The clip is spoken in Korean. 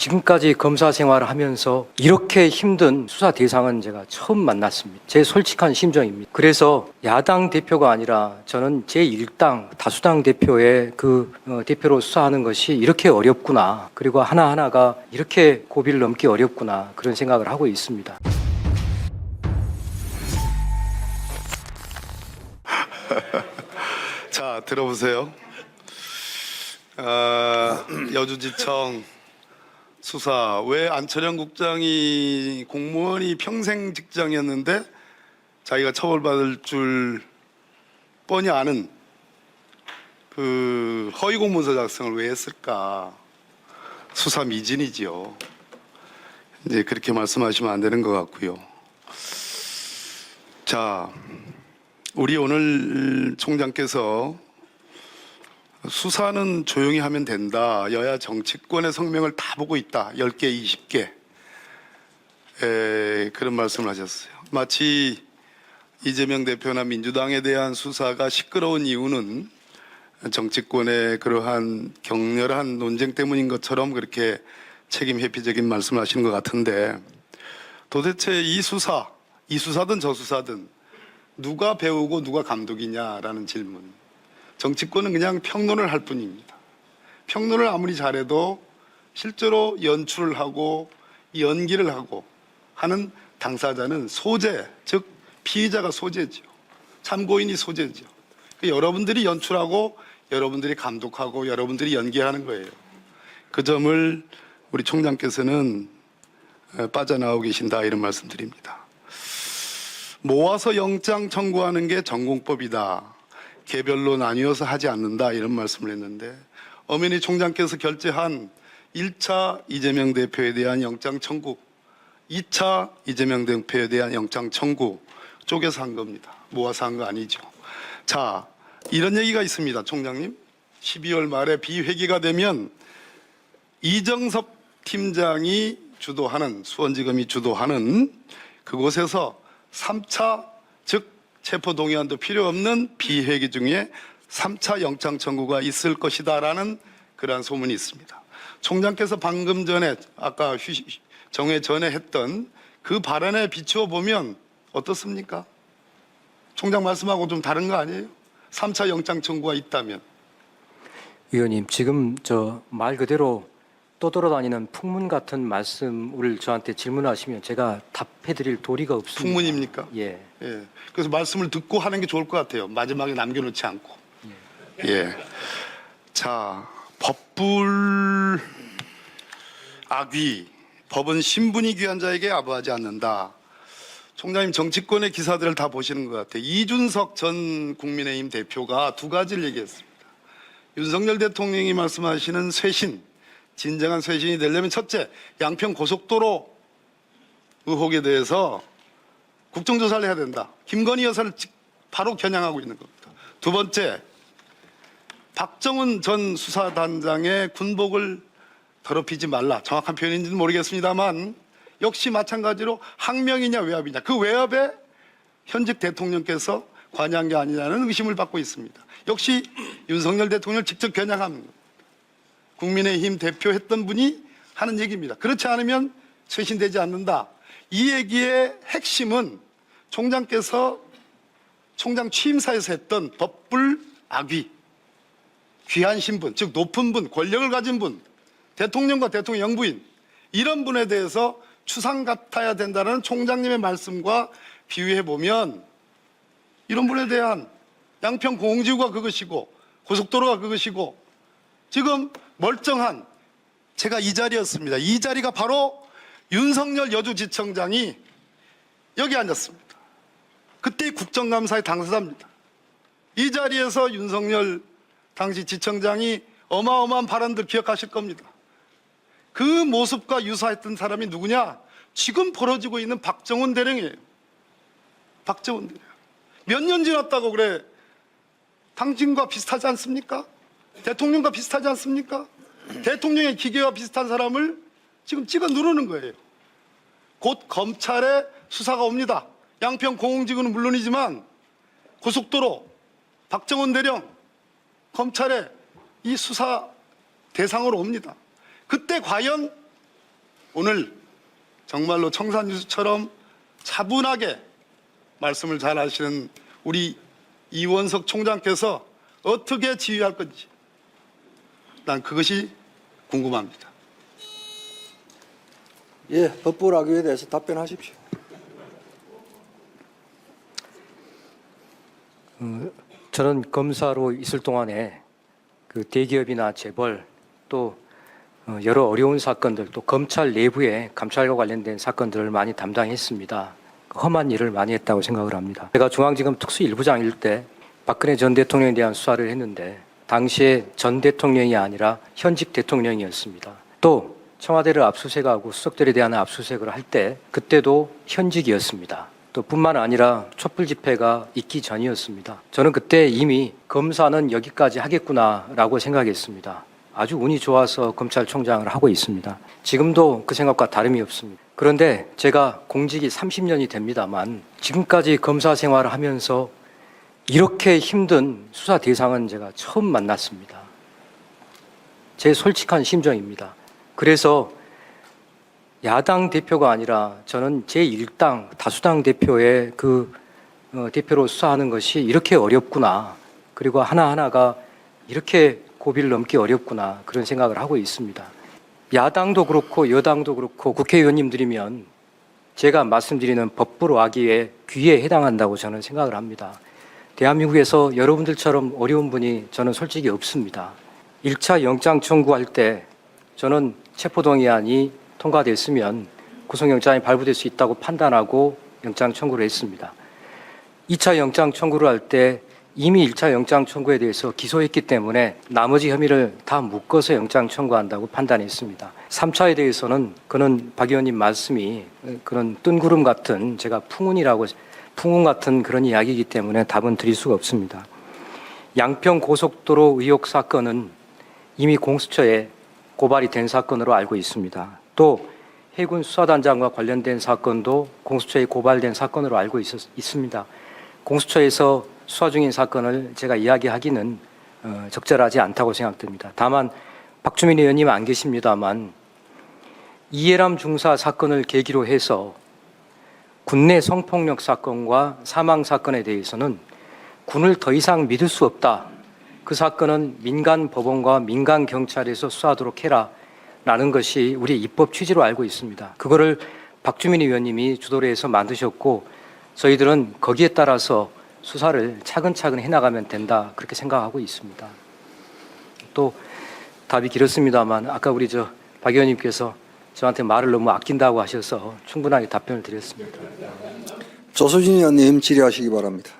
지금까지 검사 생활을 하면서 이렇게 힘든 수사 대상은 제가 처음 만났습니다. 제 솔직한 심정입니다. 그래서 야당 대표가 아니라 저는 제1당 다수당 대표의 대표로 수사하는 것이 이렇게 어렵구나. 그리고 하나하나가 이렇게 고비를 넘기 어렵구나. 그런 생각을 하고 있습니다. 자, 들어보세요. 여주지청 수사, 왜 안철영 국장이 공무원이 평생 직장이었는데 자기가 처벌받을 줄 뻔히 아는 그 허위 공문서 작성을 왜 했을까? 수사 미진이지요. 이제 그렇게 말씀하시면 안 되는 것 같고요. 자, 우리 오늘 총장께서 수사는 조용히 하면 된다. 여야 정치권의 성명을 다 보고 있다. 10개, 20개. 그런 말씀을 하셨어요. 마치 이재명 대표나 민주당에 대한 수사가 시끄러운 이유는 정치권의 그러한 격렬한 논쟁 때문인 것처럼 그렇게 책임 회피적인 말씀을 하시는 것 같은데, 도대체 이 수사든 저 수사든 누가 배우고 누가 감독이냐라는 질문. 정치권은 그냥 평론을 할 뿐입니다. 평론을 아무리 잘해도 실제로 연출을 하고 연기를 하고 하는 당사자는 소재, 즉 피의자가 소재죠. 참고인이 소재죠. 여러분들이 연출하고 여러분들이 감독하고 여러분들이 연기하는 거예요. 그 점을 우리 총장께서는 빠져나오고 계신다, 이런 말씀 드립니다. 모아서 영장 청구하는 게 전공법이다. 개별로 나뉘어서 하지 않는다, 이런 말씀을 했는데, 엄연히 총장께서 결재한 1차 이재명 대표에 대한 영장 청구, 2차 이재명 대표에 대한 영장 청구 쪼개서 한 겁니다. 모아서 한 거 아니죠. 자, 이런 얘기가 있습니다, 총장님. 12월 말에 비회기가 되면 이정섭 팀장이 주도하는, 수원지검이 주도하는 그곳에서 3차, 즉 체포동의안도 필요 없는 비회기 중에 3차 영장 청구가 있을 것이다 라는 그러한 소문이 있습니다. 총장께서 방금 전에 아까 정회 전에 했던 그 발언에 비추어 보면 어떻습니까? 총장 말씀하고 좀 다른 거 아니에요? 3차 영장 청구가 있다면. 위원님, 지금 저 말 그대로 떠돌아다니는 풍문 같은 말씀을 저한테 질문하시면 제가 답해드릴 도리가 없습니다. 풍문입니까? 예. 예. 그래서 말씀을 듣고 하는 게 좋을 것 같아요. 마지막에 남겨놓지 않고. 예. 자, 법불 악위. 법은 신분이 귀한 자에게 아부하지 않는다. 총장님, 정치권의 기사들을 다 보시는 것 같아요. 이준석 전 국민의힘 대표가 두 가지를 얘기했습니다. 윤석열 대통령이 말씀하시는 쇄신, 진정한 쇄신이 되려면 첫째, 양평 고속도로 의혹에 대해서 국정조사를 해야 된다. 김건희 여사를 바로 겨냥하고 있는 겁니다. 두 번째, 박정훈 전 수사단장의 군복을 더럽히지 말라. 정확한 표현인지는 모르겠습니다만 역시 마찬가지로 항명이냐 외압이냐, 그 외압에 현직 대통령께서 관여한 게 아니냐는 의심을 받고 있습니다. 역시 윤석열 대통령을 직접 겨냥합니다. 국민의힘 대표했던 분이 하는 얘기입니다. 그렇지 않으면 쇄신되지 않는다. 이 얘기의 핵심은 총장께서 총장 취임사에서 했던 법불 악위, 귀한 신분, 즉 높은 분, 권력을 가진 분, 대통령과 대통령 영부인, 이런 분에 대해서 추상 같아야 된다는 총장님의 말씀과 비유해보면 이런 분에 대한 양평 공공지구가 그것이고 고속도로가 그것이고 지금 멀쩡한, 제가 이 자리였습니다. 이 자리가 바로 윤석열 여주지청장이 여기 앉았습니다. 그때 국정감사의 당사자입니다. 이 자리에서 윤석열 당시 지청장이 어마어마한 발언들 기억하실 겁니다. 그 모습과 유사했던 사람이 누구냐? 지금 벌어지고 있는 박정훈 대령이에요. 박정훈 대령. 몇 년 지났다고 그래? 당신과 비슷하지 않습니까? 대통령과 비슷하지 않습니까? 대통령의 기계와 비슷한 사람을 지금 찍어 누르는 거예요. 곧 검찰의 수사가 옵니다. 양평 공공지구는 물론이지만 고속도로, 박정훈 대령, 검찰의 이 수사 대상으로 옵니다. 그때 과연 오늘 정말로 청산유수처럼 차분하게 말씀을 잘 하시는 우리 이원석 총장께서 어떻게 지휘할 건지 난 그것이 궁금합니다. 예, 법부를 하기에 대해서 답변하십시오. 저는 검사로 있을 동안에 그 대기업이나 재벌 또 여러 어려운 사건들 또 검찰 내부의 감찰과 관련된 사건들을 많이 담당했습니다. 험한 일을 많이 했다고 생각을 합니다. 제가 중앙지검 특수 1부장일 때 박근혜 전 대통령에 대한 수사를 했는데 당시에 전 대통령이 아니라 현직 대통령이었습니다. 또 청와대를 압수수색하고 수석들에 대한 압수수색을 할 때 그때도 현직이었습니다. 또 뿐만 아니라 촛불 집회가 있기 전이었습니다. 저는 그때 이미 검사는 여기까지 하겠구나라고 생각했습니다. 아주 운이 좋아서 검찰총장을 하고 있습니다. 지금도 그 생각과 다름이 없습니다. 그런데 제가 공직이 30년이 됩니다만 지금까지 검사 생활을 하면서 이렇게 힘든 수사 대상은 제가 처음 만났습니다. 제 솔직한 심정입니다. 그래서 야당 대표가 아니라 저는 제1당 다수당 대표의 대표로 수사하는 것이 이렇게 어렵구나. 그리고 하나하나가 이렇게 고비를 넘기 어렵구나. 그런 생각을 하고 있습니다. 야당도 그렇고 여당도 그렇고 국회의원님들이면 제가 말씀드리는 법부로 하기에 귀에 해당한다고 저는 생각을 합니다. 대한민국에서 여러분들처럼 어려운 분이 저는 솔직히 없습니다. 1차 영장 청구할 때 저는 체포동의안이 통과됐으면 구속영장이 발부될 수 있다고 판단하고 영장 청구를 했습니다. 2차 영장 청구를 할 때 이미 1차 영장 청구에 대해서 기소했기 때문에 나머지 혐의를 다 묶어서 영장 청구한다고 판단했습니다. 3차에 대해서는 그는 박 의원님 말씀이 그런 뜬구름 같은 제가 풍운 같은 그런 이야기이기 때문에 답은 드릴 수가 없습니다. 양평 고속도로 의혹 사건은 이미 공수처에 고발이 된 사건으로 알고 있습니다. 또 해군 수사단장과 관련된 사건도 공수처에 고발된 사건으로 알고 있습니다. 공수처에서 수사 중인 사건을 제가 이야기하기는 적절하지 않다고 생각됩니다. 다만 박주민 의원님 안 계십니다만 이해람 중사 사건을 계기로 해서 군내 성폭력 사건과 사망 사건에 대해서는 군을 더 이상 믿을 수 없다. 그 사건은 민간 법원과 민간 경찰에서 수사하도록 해라. 라는 것이 우리 입법 취지로 알고 있습니다. 그거를 박주민 의원님이 주도를 해서 만드셨고 저희들은 거기에 따라서 수사를 차근차근 해나가면 된다. 그렇게 생각하고 있습니다. 또 답이 길었습니다만 아까 우리 박 의원님께서 저한테 말을 너무 아낀다고 하셔서 충분하게 답변을 드렸습니다. 조수진 의원님 질의하시기 바랍니다.